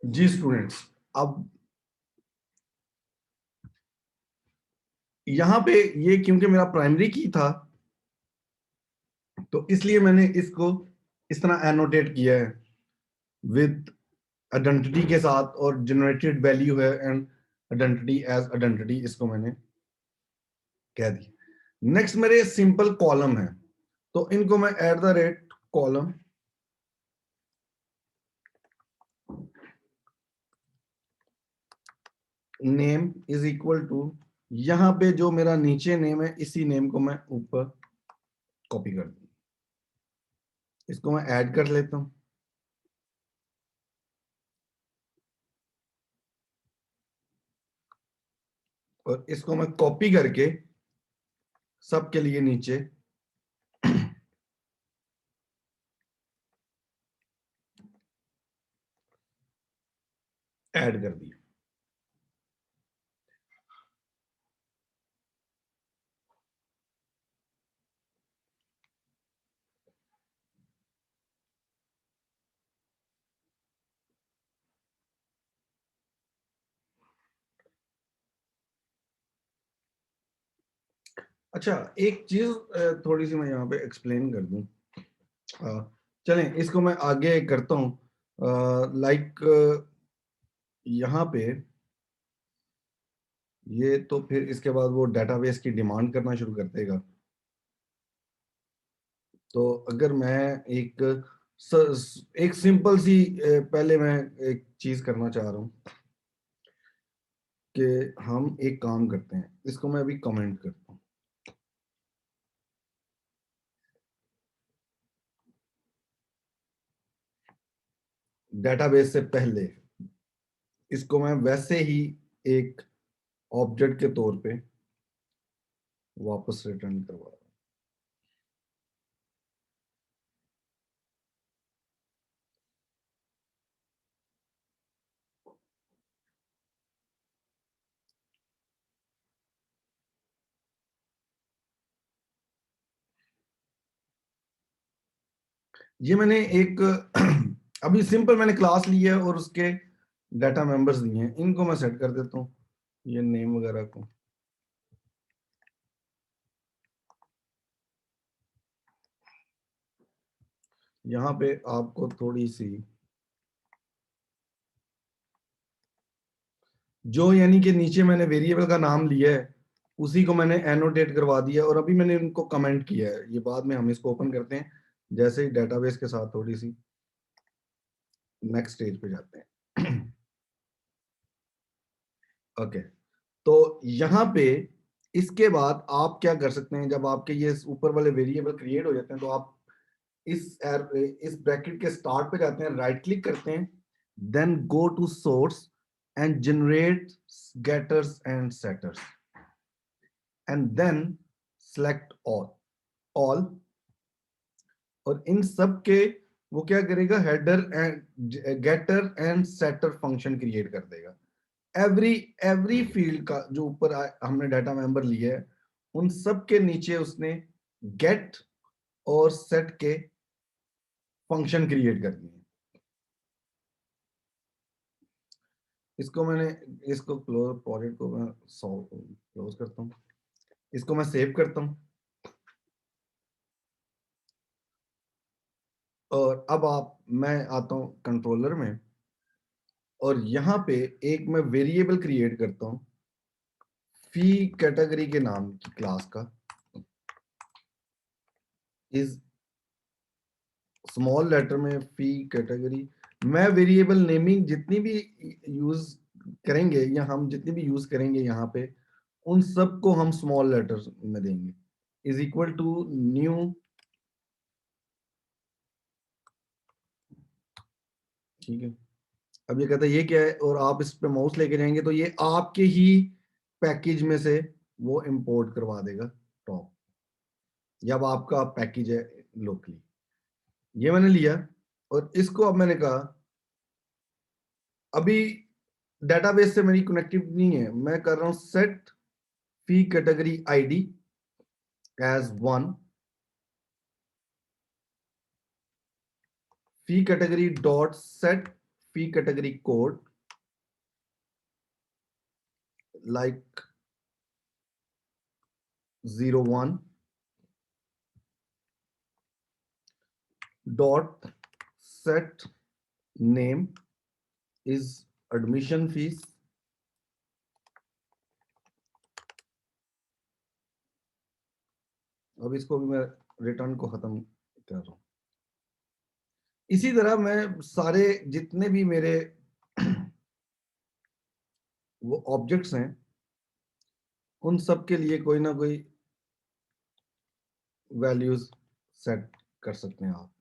जी students, अब यहां पे ये क्योंकि मेरा प्राइमरी की था तो इसलिए मैंने इसको इस तरह एनोटेट किया है विद आइडेंटिटी के साथ, और जनरेटेड वैल्यू है एंड आइडेंटिटी एज आइडेंटिटी, इसको मैंने कह दी। नेक्स्ट मेरे सिंपल कॉलम है, तो इनको मैं at the rate column name is equal to, यहां पे जो मेरा नीचे नेम है इसी नेम को मैं ऊपर कॉपी कर दूं, इसको मैं ऐड कर लेता हूं और इसको मैं कॉपी करके सबके लिए नीचे ऐड कर दिया। अच्छा, एक चीज थोड़ी सी मैं यहाँ पे एक्सप्लेन कर दूं। चलें, इसको मैं आगे करता हूँ। लाइक यहाँ पे ये तो फिर इसके बाद वो डेटाबेस की डिमांड करना शुरू कर देगा। तो अगर मैं एक एक सिंपल सी पहले मैं एक चीज करना चाह रहा हूँ कि हम एक काम करते हैं, इसको मैं अभी कमेंट करता हूँ। डेटाबेस से पहले इसको मैं वैसे ही एक ऑब्जेक्ट के तौर पे वापस रिटर्न करवा रहा हूँ। ये मैंने एक अभी सिंपल मैंने क्लास ली है और उसके डाटा मेंबर्स दिए हैं, इनको मैं सेट कर देता हूँ, ये नेम वगैरह को। यहाँ पे आपको थोड़ी सी जो यानी कि नीचे मैंने वेरिएबल का नाम लिया है उसी को मैंने एनोटेट करवा दिया और अभी मैंने इनको कमेंट किया है। ये बाद में हम इसको ओपन करते हैं जैसे ही डेटाबेस के साथ थोड़ी सी नेक्स्ट स्टेज पे जाते हैं। ओके, तो यहाँ पे इसके बाद आप क्या कर सकते हैं, जब आपके ये ऊपर वाले वेरिएबल क्रिएट हो जाते हैं तो आप इस ब्रैकेट के स्टार्ट पे जाते हैं, राइट क्लिक करते हैं, then go to source and generate getters and setters and then select all, और इन सब के वो क्या करेगा, header and getter and setter function create कर देगा। एवरी एवरी फील्ड का जो ऊपर हमने डाटा मेंबर लिया है उन सब के नीचे उसने गेट और सेट के फंक्शन क्रिएट कर दिए। इसको मैंने इसको क्लोज प्रोजेक्ट को मैं क्लोज करता हूँ, इसको मैं सेव करता हूँ और अब आप मैं आता हूँ कंट्रोलर में और यहाँ पे एक मैं वेरिएबल क्रिएट करता हूँ फी कैटेगरी के नाम की क्लास का, इज स्मॉल लेटर में फी कैटेगरी। मैं वेरिएबल नेमिंग जितनी भी यूज करेंगे या हम जितनी भी यूज करेंगे यहाँ पे उन सब को हम स्मॉल लेटर्स में देंगे। इज इक्वल टू न्यू, ठीक है। अब ये कहता है ये क्या है और आप इस पे माउस लेके जाएंगे तो ये आपके ही पैकेज में से वो इंपोर्ट करवा देगा टॉप, जब आपका पैकेज है लोकली। ये मैंने लिया और इसको अब मैंने कहा अभी डेटाबेस से मेरी कनेक्टिव नहीं है, मैं कर रहा हूं set fee category ID as 1, fee category dot set fee category code like 01 dot set name is admission fees. अब इसको भी मैं रिटर्न को खत्म कर रहा हूं। इसी तरह मैं सारे जितने भी मेरे वो ऑब्जेक्ट्स हैं उन सब के लिए कोई ना कोई वैल्यूज सेट कर सकते हैं आप।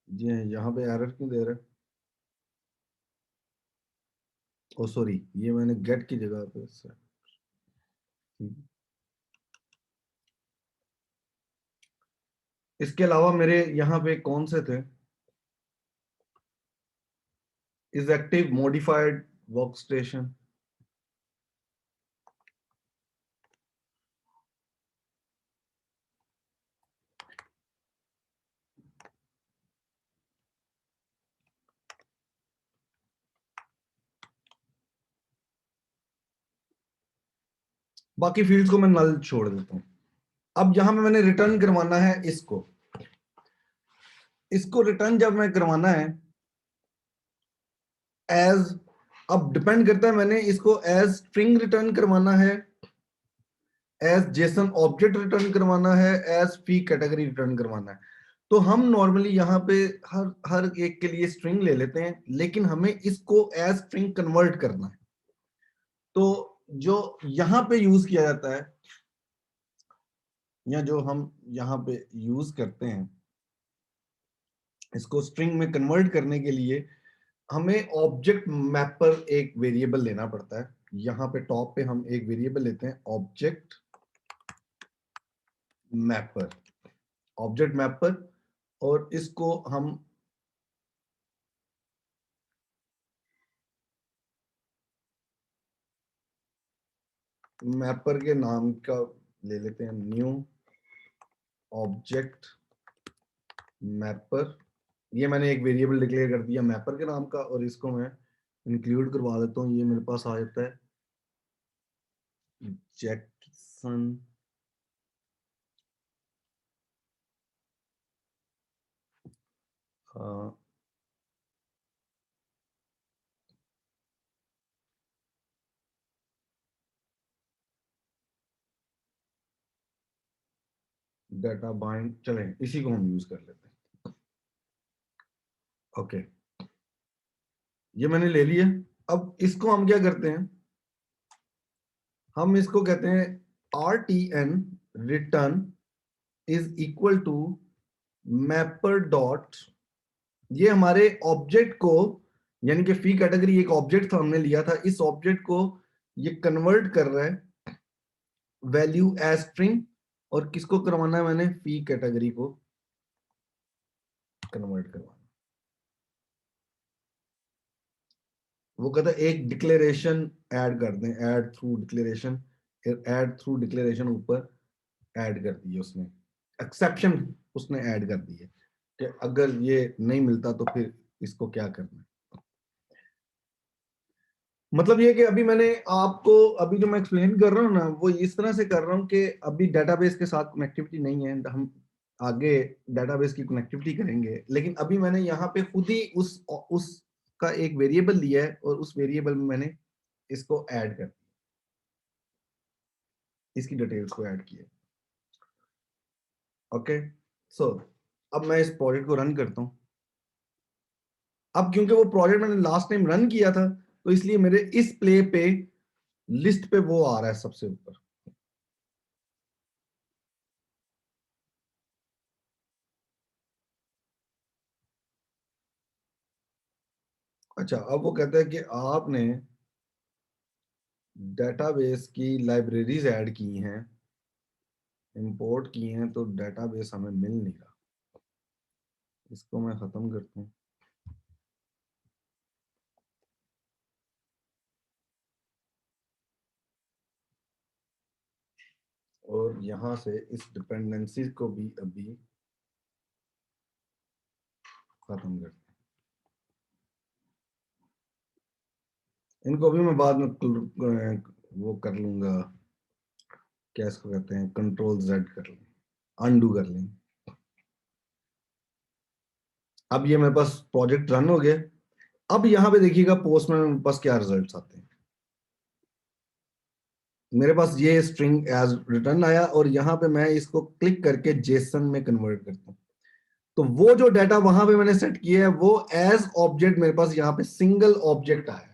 जी यहाँ पे एरर क्यों दे रहा है? ओ सॉरी, ये मैंने गेट की जगह पे set। इसके अलावा मेरे यहाँ पे कौन से थे? Is active modified work station. बाकी फील्ड्स को मैं नल छोड़ देता हूं। अब यहां पे मैंने रिटर्न करवाना है इसको रिटर्न जब मैं करवाना है एज, अब डिपेंड करता है मैंने इसको एज स्ट्रिंग रिटर्न करवाना है, एज जेसन ऑब्जेक्ट रिटर्न करवाना है, एज फी कैटेगरी रिटर्न करवाना है। तो हम नॉर्मली यहाँ पे हर हर एक के लिए स्ट्रिंग ले लेते हैं, लेकिन हमें इसको एज स्ट्रिंग कन्वर्ट करना है। तो जो यहाँ पे यूज किया जाता है या जो हम यहाँ पे यूज करते हैं इसको स्ट्रिंग में कन्वर्ट करने के लिए हमें ऑब्जेक्ट मैपर एक वेरिएबल लेना पड़ता है। यहाँ पे टॉप पे हम एक वेरिएबल लेते हैं ऑब्जेक्ट मैपर, ऑब्जेक्ट मैपर, और इसको हम मैपर के नाम का ले लेते हैं न्यू ऑब्जेक्ट मैपर। ये मैंने एक वेरिएबल डिक्लेयर कर दिया मैपर के नाम का, और इसको मैं इंक्लूड करवा देता हूँ। ये मेरे पास आ जाता है जैक्सन डाटा बाइंड, चलें इसी को हम यूज कर लेते हैं। ओके, ये मैंने ले लिया। अब इसको हम क्या करते हैं, हम इसको कहते हैं RTN return is equal to mapper dot, ये हमारे ऑब्जेक्ट को, यानी कि फी कैटेगरी एक ऑब्जेक्ट था हमने लिया था, इस ऑब्जेक्ट को ये कन्वर्ट कर रहा है वैल्यू एज स्ट्रिंग, और किसको करवाना है मैंने, फी कैटेगरी को कन्वर्ट करवाना। वो कहता है एक डिक्लेरेशन ऐड कर दें, add through declaration, add through declaration ऊपर ऐड कर दी है उसने, एक्सेप्शन उसने ऐड कर दी है कि अगर ये नहीं मिलता तो फिर इसको क्या करना है। मतलब ये कि अभी मैंने आपको, अभी जो मैं एक्सप्लेन कर रहा हूँ ना, वो इस तरह से कर रहा हूँ कि अभी डेटाबेस के साथ कनेक्टिविटी नहीं है, हम आगे डेटाबेस की कनेक्टिविटी करेंगे, लेकिन अभी मैंने यहाँ पे खुद ही उस का एक वेरिएबल लिया है, और उस वेरिएबल में मैंने इसको ऐड कर, इसकी डिटेल्स को ऐड किया। ओके, सो अब मैं इस प्रोजेक्ट को रन करता हूँ। अब क्योंकि वो प्रोजेक्ट मैंने लास्ट टाइम रन किया था, तो इसलिए मेरे इस प्ले पे लिस्ट पे वो आ रहा है सबसे ऊपर। अच्छा, अब वो कहता है कि आपने डेटाबेस की लाइब्रेरीज ऐड की हैं, इंपोर्ट की हैं, तो डेटाबेस हमें मिल नहीं रहा। इसको मैं खत्म करता हूँ। और यहां से इस डिपेंडेंसी को भी अभी खत्म करते हैं। इनको भी मैं बाद में वो कर लूंगा, क्या इसको कहते हैं, कंट्रोल Z कर लेंगे, अनडू कर लेंगे। अब ये मेरे पास प्रोजेक्ट रन हो गया। अब यहाँ पे देखिएगा पोस्ट में मेरे पास क्या रिजल्ट्स आते हैं। मेरे पास ये स्ट्रिंग एज रिटर्न आया और यहाँ पे मैं इसको क्लिक करके जेसन में कन्वर्ट करता हूँ। तो वो जो डाटा वहां पे मैंने सेट किया है वो एज ऑब्जेक्ट मेरे पास यहाँ पे सिंगल ऑब्जेक्ट आया है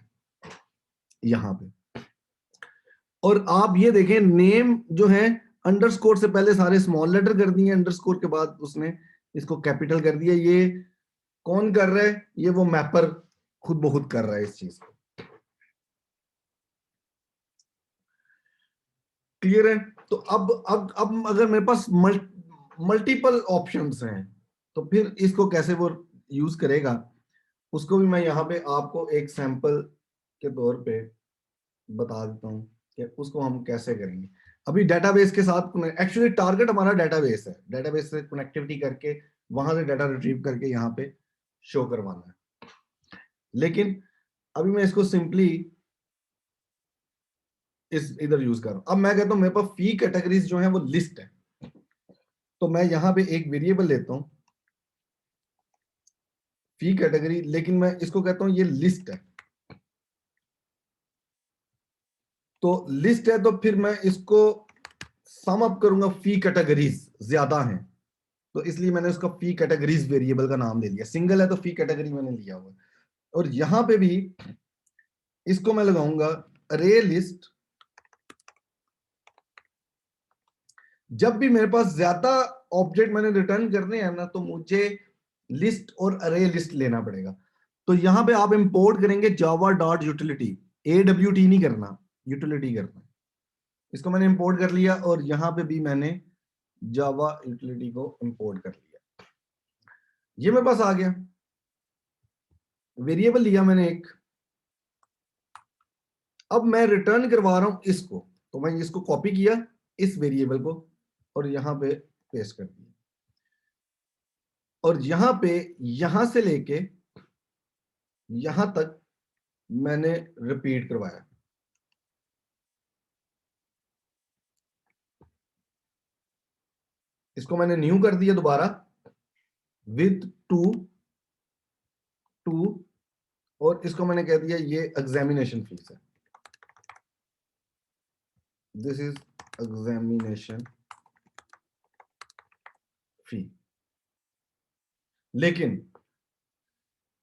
यहाँ पे। और आप ये देखें नेम जो है अंडरस्कोर से पहले सारे स्मॉल लेटर कर दिए, अंडरस्कोर के बाद उसने इसको कैपिटल कर दिया। ये कौन कर रहा है? ये वो मैपर खुद ब खुद कर रहा है इस चीज को। क्लियर है? तो अब अगर मेरे पास मल्टीपल ऑप्शंस हैं तो फिर इसको कैसे वो यूज करेगा, उसको भी मैं यहाँ पे आपको एक सैंपल के तौर पे बता देता हूँ कि उसको हम कैसे करेंगे। अभी डेटाबेस के साथ एक्चुअली टारगेट हमारा डेटाबेस है, डेटाबेस से कनेक्टिविटी करके वहां से डाटा रिट्रीव करके यहाँ पे शो करवाना है। लेकिन अभी मैं इसको सिंपली इस इधर यूज कर रहा हूं। अब मैं कहता हूं मेरे पास फी कैटेगरीज जो है वो लिस्ट है, तो मैं यहां पे एक वेरिएबल लेता हूं फी कैटेगरी, लेकिन मैं इसको कहता हूं ये लिस्ट है। तो लिस्ट है तो फिर मैं इसको सम अप करूंगा, फी कैटेगरीज ज्यादा हैं तो इसलिए मैंने उसका फी कैटेगरीज वेरिएबल का नाम ले लिया। सिंगल है तो फी कैटेगरी मैंने लिया हुआ। और यहां पे भी इसको मैं लगाऊंगा अरे लिस्ट। जब भी मेरे पास ज्यादा ऑब्जेक्ट मैंने रिटर्न करने हैं ना तो मुझे लिस्ट और अरे लिस्ट लेना पड़ेगा। तो यहां पे आप इंपोर्ट करेंगे जावा डॉट यूटिलिटी, AWT नहीं करना, यूटिलिटी करना। इसको मैंने इंपोर्ट कर लिया और यहां पे भी मैंने जावा यूटिलिटी को इंपोर्ट कर लिया। ये मेरे पास आ गया, वेरिएबल लिया मैंने एक। अब मैं रिटर्न करवा रहा हूं इसको, तो मैं इसको कॉपी किया इस वेरिएबल को और यहां पे पेस्ट कर दिया। और यहां पे यहां से लेके यहां तक मैंने रिपीट करवाया। इसको मैंने न्यू कर दिया दोबारा विद टू और इसको मैंने कह दिया ये एग्जामिनेशन फीस है, दिस इज एग्जामिनेशन फी। लेकिन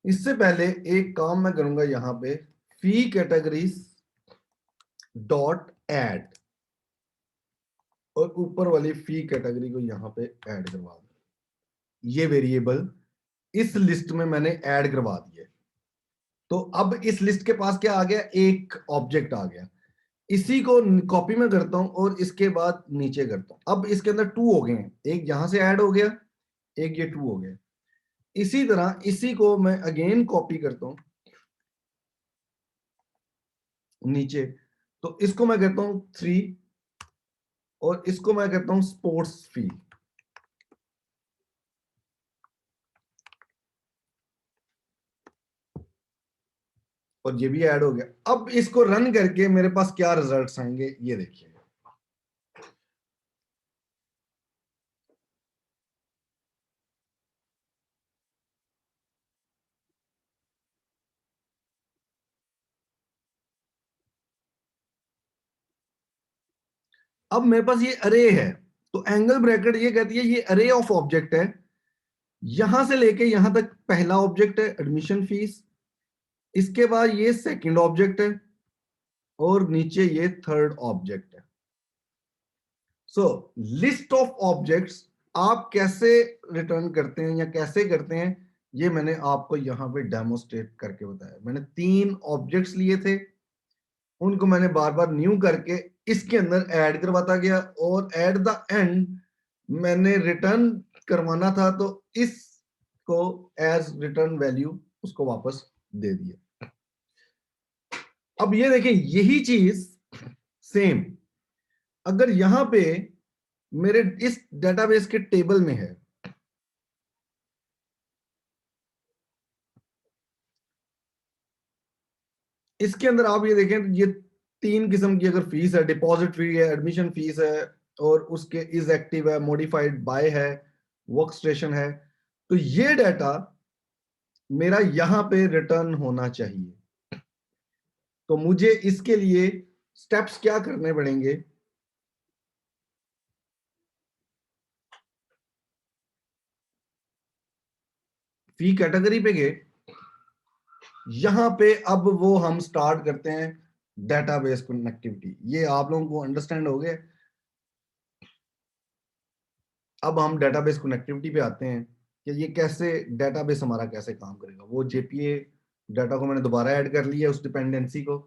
इससे पहले एक काम मैं करूंगा यहां पे, फी कैटेगरीज डॉट एड और ऊपर वाली फी कैटेगरी को यहां पे ऐड करवा दूं। ये वेरिएबल इस लिस्ट में मैंने ऐड करवा दिया। तो अब इस लिस्ट के पास क्या आ गया, एक ऑब्जेक्ट आ गया। इसी को कॉपी में करता हूं और इसके बाद नीचे करता हूं। अब इसके अंदर 2 हो गए हैं, एक यहां से ऐड हो गया, एक ये 2 हो गया। इसी तरह इसी को मैं अगेन कॉपी करता हूं नीचे, तो इसको मैं कहता हूं 3 और इसको मैं कहता हूं स्पोर्ट्स फी। और ये भी ऐड हो गया। अब इसको रन करके मेरे पास क्या रिजल्ट्स आएंगे ये देखिए। अब मेरे पास ये अरे है, तो एंगल ब्रैकेट ये कहती है ये अरे ऑफ ऑब्जेक्ट है। यहां से लेके यहां तक पहला ऑब्जेक्ट है एडमिशन फीस, इसके बाद ये सेकंड ऑब्जेक्ट है और नीचे ये थर्ड ऑब्जेक्ट है। सो लिस्ट ऑफ ऑब्जेक्ट्स आप कैसे रिटर्न करते हैं या कैसे करते हैं ये मैंने आपको यहां पे डेमोस्ट्रेट करके बताया। मैंने 3 ऑब्जेक्ट्स लिए थे, उनको मैंने बार बार न्यू करके इसके अंदर ऐड करवाता गया और एट द एंड मैंने रिटर्न करवाना था तो इसको एज रिटर्न वैल्यू उसको वापस दे दिया। अब ये देखें यही चीज सेम अगर यहां पे मेरे इस डेटाबेस के टेबल में है। इसके अंदर आप ये देखें तो ये 3 किस्म की अगर फीस है, डिपॉजिट फी है, एडमिशन फीस है, और उसके इज एक्टिव है, मॉडिफाइड बाय है, वर्क स्टेशन है। तो ये डाटा मेरा यहां पे रिटर्न होना चाहिए। तो मुझे इसके लिए स्टेप्स क्या करने पड़ेंगे? फी कैटेगरी पे गए, यहां पे अब वो हम स्टार्ट करते हैं डेटाबेस कनेक्टिविटी। ये आप लोगों को अंडरस्टैंड हो गया? अब हम डेटाबेस कनेक्टिविटी पे आते हैं कि ये कैसे डेटाबेस हमारा कैसे काम करेगा। वो जेपीए डाटा को मैंने दोबारा ऐड कर लिया उस डिपेंडेंसी को,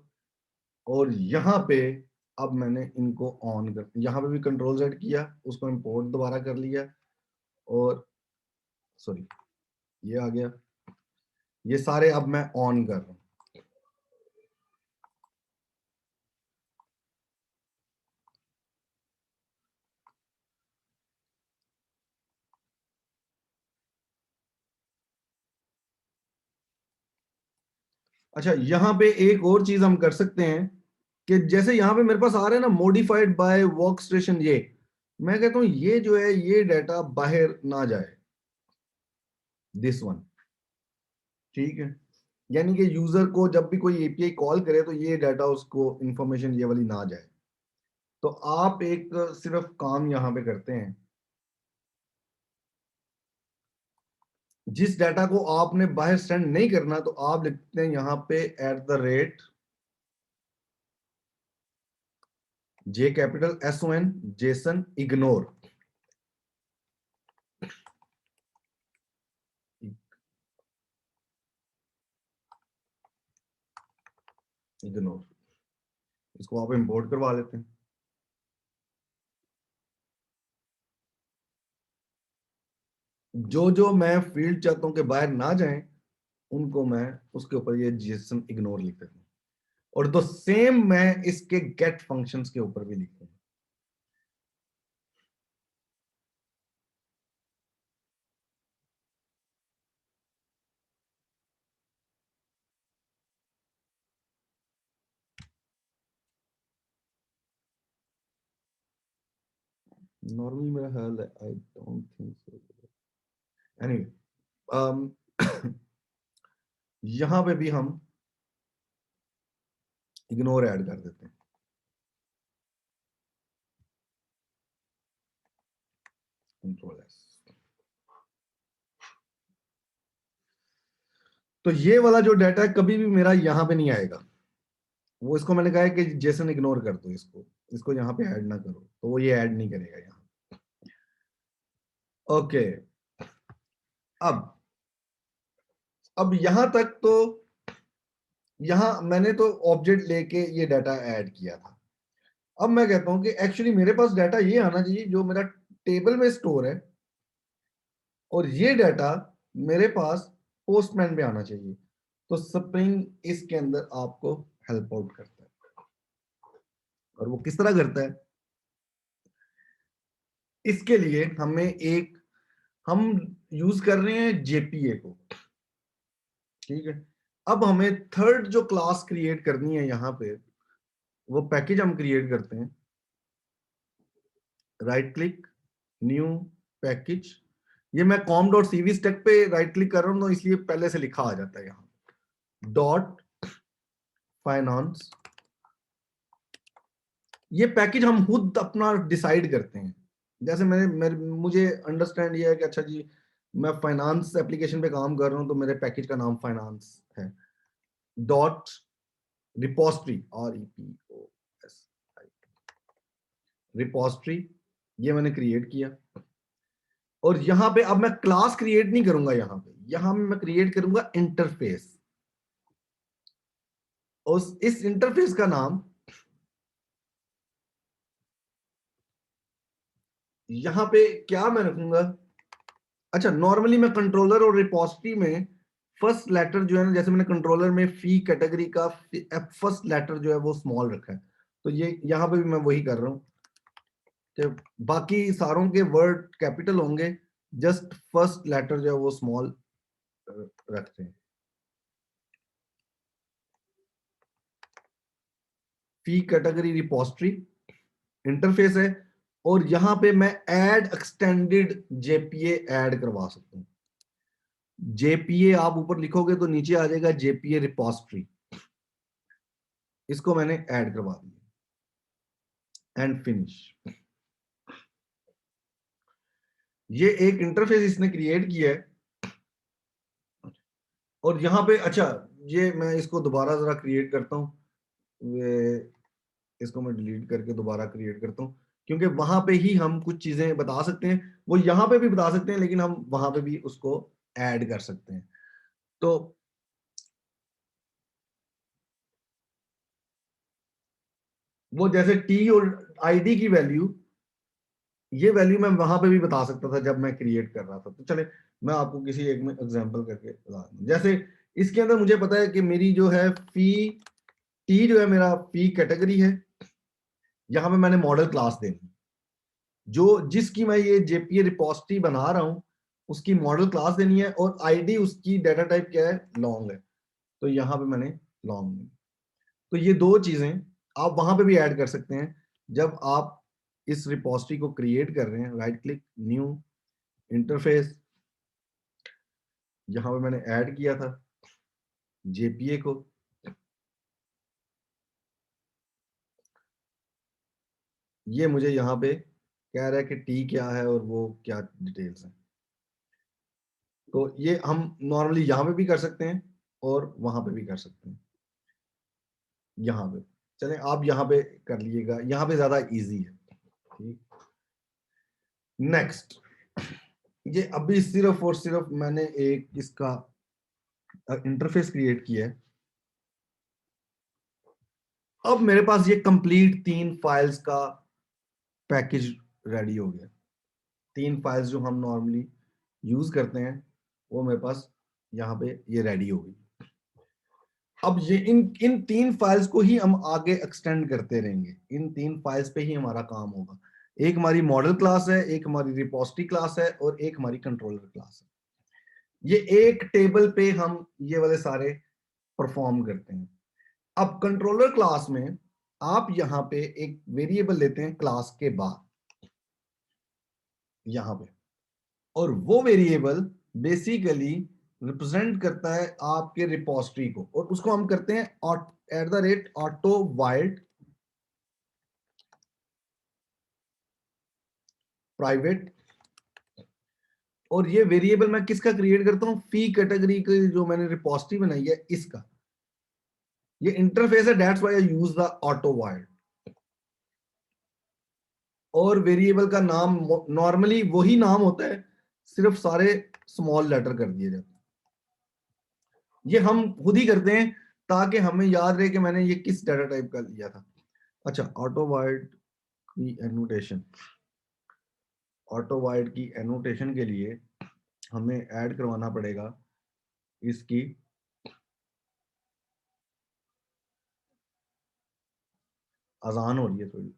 और यहाँ पे अब मैंने इनको ऑन कर, यहाँ पे भी कंट्रोल जेड किया, उसको इंपोर्ट दोबारा कर लिया, और सॉरी ये आ गया। ये सारे अब मैं ऑन कर रहा हूँ। अच्छा, यहाँ पे एक और चीज हम कर सकते हैं कि जैसे यहाँ पे मेरे पास आ रहे हैं ना मॉडिफाइड बाय वर्क स्टेशन, ये मैं कहता हूँ ये जो है ये डाटा बाहर ना जाए, दिस वन। ठीक है, यानी कि यूजर को जब भी कोई एपीआई कॉल करे तो ये डाटा उसको इंफॉर्मेशन ये वाली ना जाए। तो आप एक सिर्फ काम यहां पे करते हैं, जिस डाटा को आपने बाहर सेंड नहीं करना तो आप लिखते हैं यहां पे @ J capital SON Jason ignore. Ignore, इसको आप इंपोर्ट करवा लेते हैं। जो जो मैं फील्ड चाहता हूं कि बाहर ना जाएं, उनको मैं उसके ऊपर ये जेसन इग्नोर लिख देता हूं, और तो सेम मैं इसके गेट फंक्शंस के ऊपर भी लिखता हूं। नॉर्मली मेरा ख्याल है, I don't think so. Anyway, यहां पे भी हम इग्नोर ऐड कर देते हैं। Control S. तो ये वाला जो डाटा है कभी भी मेरा यहां पे नहीं आएगा। वो इसको मैंने कहा है कि जेसन इग्नोर कर दो, इसको इसको यहाँ पे ऐड ना करो, तो वो ये ऐड नहीं करेगा यहाँ। ओके, अब अब यहां तक तो यहां मैंने तो ऑब्जेक्ट लेके ये डाटा ऐड किया था। अब मैं कहता हूं कि एक्चुअली मेरे पास डाटा ये आना चाहिए जो मेरा टेबल में स्टोर है, और ये डाटा मेरे पास पोस्टमैन पे आना चाहिए। तो स्प्रिंग इसके अंदर आपको हेल्प आउट करता है, और वो किस तरह करता है? इसके लिए हमें एक, हम यूज कर रहे हैं जेपीए को। ठीक है, अब हमें थर्ड जो क्लास क्रिएट करनी है यहाँ पे, वो पैकेज हम क्रिएट करते हैं। Right click, new package. ये मैं com.cv स्टैक पे राइट क्लिक कर रहा हूं तो इसलिए पहले से लिखा आ जाता है यहाँ डॉट फाइनेंस। ये पैकेज हम खुद अपना डिसाइड करते हैं। जैसे मुझे अंडरस्टैंड ये है कि अच्छा जी मैं फाइनेंस एप्लीकेशन पे काम कर रहा हूं तो मेरे पैकेज का नाम फाइनेंस है। डॉट रिपोस्ट्री, REPOS रिपोस्ट्री, ये मैंने क्रिएट किया। और यहां पे अब मैं क्लास क्रिएट नहीं करूंगा, यहां मैं क्रिएट करूंगा इंटरफेस। और इस इंटरफेस का नाम यहां पे क्या मैं रखूंगा? अच्छा, नॉर्मली मैं कंट्रोलर और रिपोजिटरी में फर्स्ट लेटर जो है ना, जैसे मैंने कंट्रोलर में फी कैटेगरी का फर्स्ट लेटर जो है वो स्मॉल रखा है, तो ये यहां पे भी मैं वही कर रहा हूं। कि बाकी सारों के वर्ड कैपिटल होंगे, जस्ट फर्स्ट लेटर जो है वो स्मॉल रखते हैं। फी कैटेगरी रिपोजिटरी इंटरफेस है, और यहां पे मैं ऐड एक्सटेंडेड जेपीए ऐड करवा सकता हूं। जेपीए आप ऊपर लिखोगे तो नीचे आ जाएगा जेपीए रिपोजिटरी, इसको मैंने ऐड करवा दिया एंड फिनिश। ये एक इंटरफेस इसने क्रिएट किया है, और यहां पे अच्छा, ये मैं इसको दोबारा जरा क्रिएट करता हूं, ये इसको मैं डिलीट करके दोबारा क्रिएट करता हूं, क्योंकि वहां पे ही हम कुछ चीजें बता सकते हैं, वो यहां पे भी बता सकते हैं, लेकिन हम वहां पे भी उसको ऐड कर सकते हैं। तो वो जैसे टी और आईडी की वैल्यू, ये वैल्यू मैं वहां पे भी बता सकता था जब मैं क्रिएट कर रहा था। तो चले मैं आपको किसी एक में एग्जांपल करके बता दूं। जैसे इसके अंदर मुझे पता है कि मेरी जो है फी टी जो है मेरा फी कैटेगरी है, यहां पे मैंने मॉडल क्लास देनी, जो जिसकी मैं ये जेपीए रिपोजिटरी बना रहा हूं उसकी मॉडल क्लास देनी है, और आईडी उसकी डाटा टाइप क्या है, लॉन्ग है, तो यहां पे मैंने लॉन्ग दी। तो ये दो चीजें आप वहां पे भी ऐड कर सकते हैं जब आप इस रिपोजिटरी को क्रिएट कर रहे हैं। राइट क्लिक, न्यू, इंटरफेस, यहां पे मैंने ऐड किया था जेपीए को, ये मुझे यहाँ पे कह रहा है कि टी क्या है और वो क्या डिटेल्स है। तो ये हम नॉर्मली यहाँ पे भी कर सकते हैं और वहां पे भी कर सकते हैं। यहाँ पे चलें, आप यहाँ पे कर लीजिएगा, यहाँ पे ज्यादा इजी है। ठीक, नेक्स्ट, ये अभी सिर्फ और सिर्फ मैंने एक इसका इंटरफेस क्रिएट किया है। अब मेरे पास ये कंप्लीट 3 फाइल्स का पैकेज रेडी हो गया। 3 फाइल्स जो हम नॉर्मली यूज करते हैं वो मेरे पास यहाँ पे ये रेडी हो गई। अब ये इन इन 3 फाइल्स को ही हम आगे एक्सटेंड करते रहेंगे, इन 3 फाइल्स पे ही हमारा काम होगा। एक हमारी मॉडल क्लास है, एक हमारी रिपोजिटरी क्लास है, और एक हमारी कंट्रोलर क्लास है। ये एक टेबल पे हम ये वाले सारे परफॉर्म करते हैं। अब कंट्रोलर क्लास में आप यहाँ पे एक वेरिएबल लेते हैं क्लास के बाद, यहाँ पे, और वो वेरिएबल बेसिकली रिप्रेजेंट करता है आपके रिपोजिटरी को, और उसको हम करते हैं @ऑटो वाइल्ड प्राइवेट। और ये वेरिएबल मैं किसका क्रिएट करता हूं, फी कैटेगरी की जो मैंने रिपोजिटरी बनाई है इसका। ये इंटरफेस है, that's why I use the auto wild. और वेरिएबल का नाम नॉर्मली वही नाम होता है, सिर्फ सारे स्मॉल लेटर कर दिए जाते हैं। ये हम खुद ही करते हैं ताकि हमें याद रहे कि मैंने ये किस डाटा टाइप का लिया था। अच्छा, ऑटो वाइल्ड की एनोटेशन, ऑटो वाइड की एनोटेशन के लिए हमें ऐड करवाना पड़ेगा इसकी अजान हो रही है थोड़ी।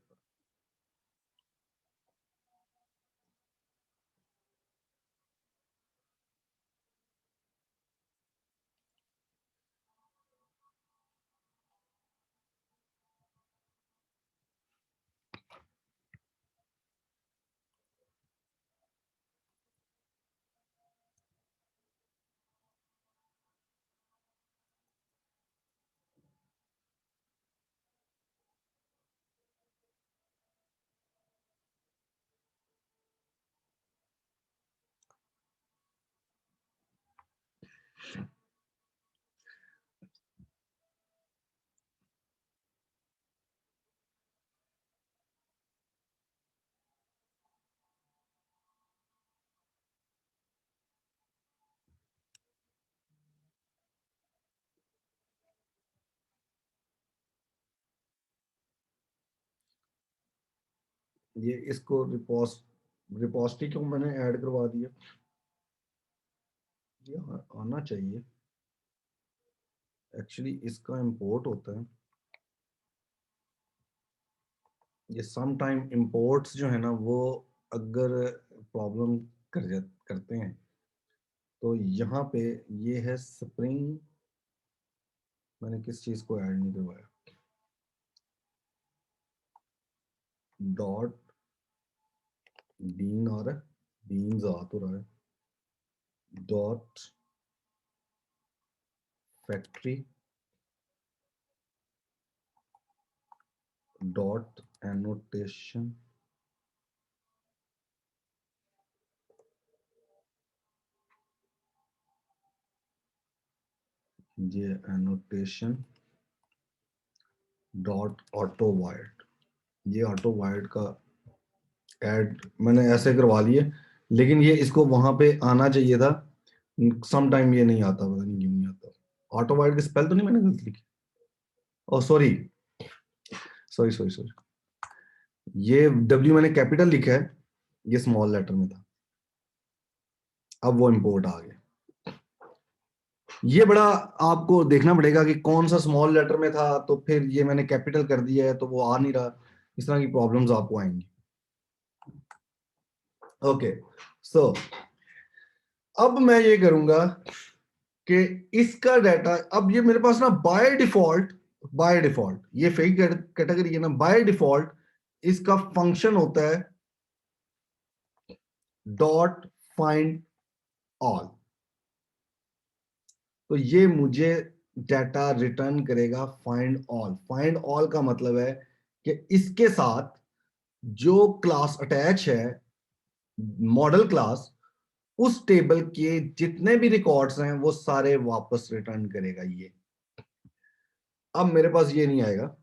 ये इसको रिपोजिटरी को मैंने ऐड करवा दिया, ये आना चाहिए। एक्चुअली इसका इंपोर्ट होता है, ये सम टाइम इंपोर्ट्स जो है ना वो अगर प्रॉब्लम करते हैं, तो यहाँ पे ये है स्प्रिंग, मैंने किस चीज को ऐड नहीं करवाया, डॉट बीन आ रहा है, बीन्स आ तो रहा है, डॉट फैक्ट्री डॉट एनोटेशन, ये एनोटेशन डॉट ऑटो वायर्ड, ये ऑटो वायर्ड का ऐड मैंने ऐसे करवा लिए, लेकिन ये इसको वहां पे आना चाहिए था, सम टाइम ये नहीं आता, पता नहीं क्यों नहीं आता। ऑटो वायर्ड के स्पेल तो नहीं मैंने गलत लिखी, ओ सॉरी सॉरी सॉरी सॉरी, ये डब्ल्यू मैंने कैपिटल लिखा है, ये स्मॉल लेटर में था, अब वो इंपोर्ट आ गया। ये बड़ा आपको देखना पड़ेगा कि कौन सा स्मॉल लेटर में था, तो फिर ये मैंने कैपिटल कर दिया है तो वो आ नहीं रहा, इस तरह की प्रॉब्लम्स आपको आएंगी। ओके सो अब मैं ये करूंगा कि इसका डाटा, अब ये मेरे पास ना बाय डिफॉल्ट ये फेक कैटेगरी है ना, बाय डिफॉल्ट इसका फंक्शन होता है डॉट फाइंड ऑल, तो ये मुझे डाटा रिटर्न करेगा फाइंड ऑल का मतलब है कि इसके साथ जो क्लास अटैच है, मॉडल क्लास, उस टेबल के जितने भी रिकॉर्ड्स हैं वो सारे वापस रिटर्न करेगा ये। अब मेरे पास ये नहीं आएगा,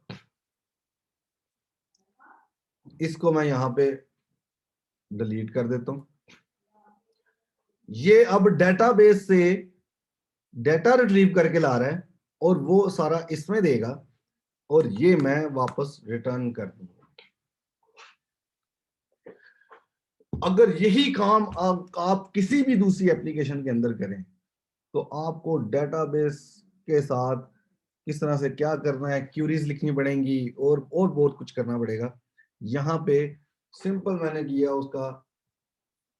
इसको मैं यहां पे डिलीट कर देता हूं। ये अब डेटाबेस से डेटा रिट्रीव करके ला रहा है और वो सारा इसमें देगा और ये मैं वापस रिटर्न कर दूंगा। अगर यही काम आप किसी भी दूसरी एप्लीकेशन के अंदर करें, तो आपको डेटाबेस के साथ किस तरह से क्या करना है, क्यूरीज लिखनी पड़ेंगी और बहुत कुछ करना पड़ेगा। यहाँ पे सिंपल मैंने किया, उसका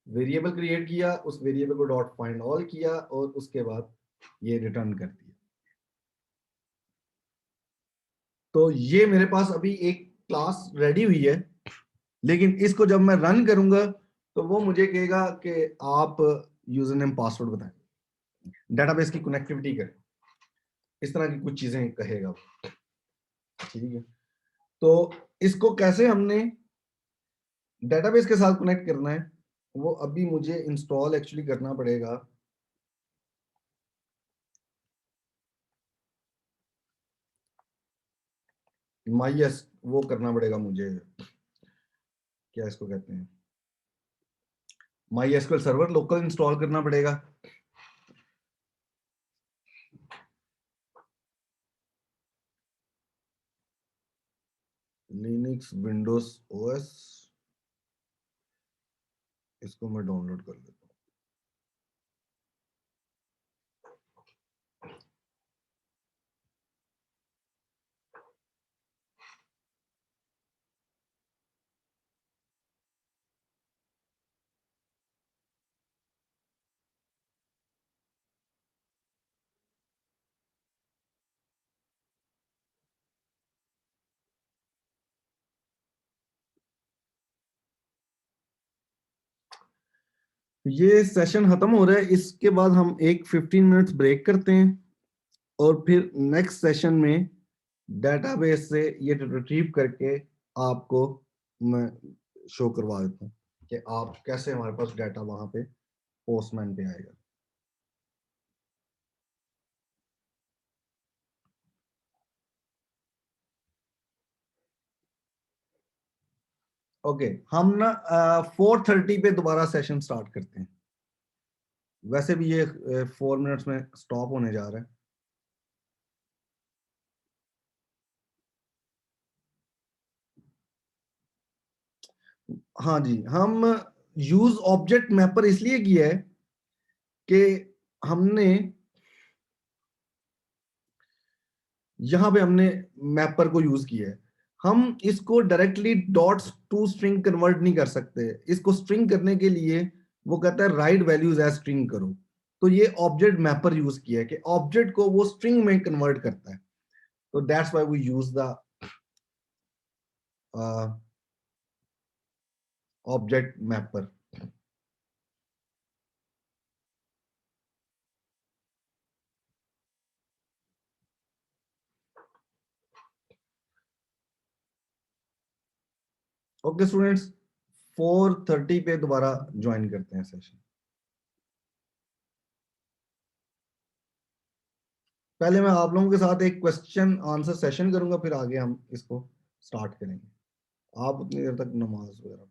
वेरिएबल क्रिएट किया, उस variable co dot find all किया और उसके बाद ये रिटर्न कर दिया। तो ये मेरे पास अभी एक क्लास रेडी हुई है, लेकिन इसको जब मैं रन करूंगा तो वो मुझे कहेगा कि आप यूजर नेम पासवर्ड बताएं, डेटाबेस की कनेक्टिविटी करें, इस तरह की कुछ चीजें कहेगा। ठीक है, तो इसको कैसे हमने डेटाबेस के साथ कनेक्ट करना है, वो अभी मुझे इंस्टॉल एक्चुअली करना पड़ेगा। माई एस वो करना पड़ेगा मुझे, क्या इसको कहते हैं, my SQL server local install करना पड़ेगा। लिनक्स विंडोज ओएस, इसको मैं डाउनलोड कर लेता हूँ। ये सेशन खत्म हो रहा है, इसके बाद हम एक 15 मिनट्स ब्रेक करते हैं और फिर नेक्स्ट सेशन में डेटाबेस से ये रिट्रीव करके आपको मैं शो करवा देता हूँ कि आप कैसे हमारे पास डाटा वहां पे पोस्टमैन पे आएगा। ओके हम ना 4:30 पे दोबारा सेशन स्टार्ट करते हैं, वैसे भी ये 4 मिनट्स में स्टॉप होने जा रहा है। हाँ जी, हम यूज ऑब्जेक्ट मैपर इसलिए किया है कि हमने यहाँ पे हमने मैपर को यूज किया है। हम इसको directly dots to string convert नहीं कर सकते। इसको स्ट्रिंग करने के लिए वो कहता है राइट वैल्यूज एज स्ट्रिंग करो। तो ये ऑब्जेक्ट मैपर यूज किया है कि ऑब्जेक्ट को वो स्ट्रिंग में कन्वर्ट करता है। तो that's why we use the object mapper. Okay students, 4:30 पे दोबारा ज्वाइन करते हैं सेशन। पहले मैं आप लोगों के साथ एक क्वेश्चन आंसर सेशन करूंगा, फिर आगे हम इसको स्टार्ट करेंगे। आप उतनी देर तक नमाज वगैरह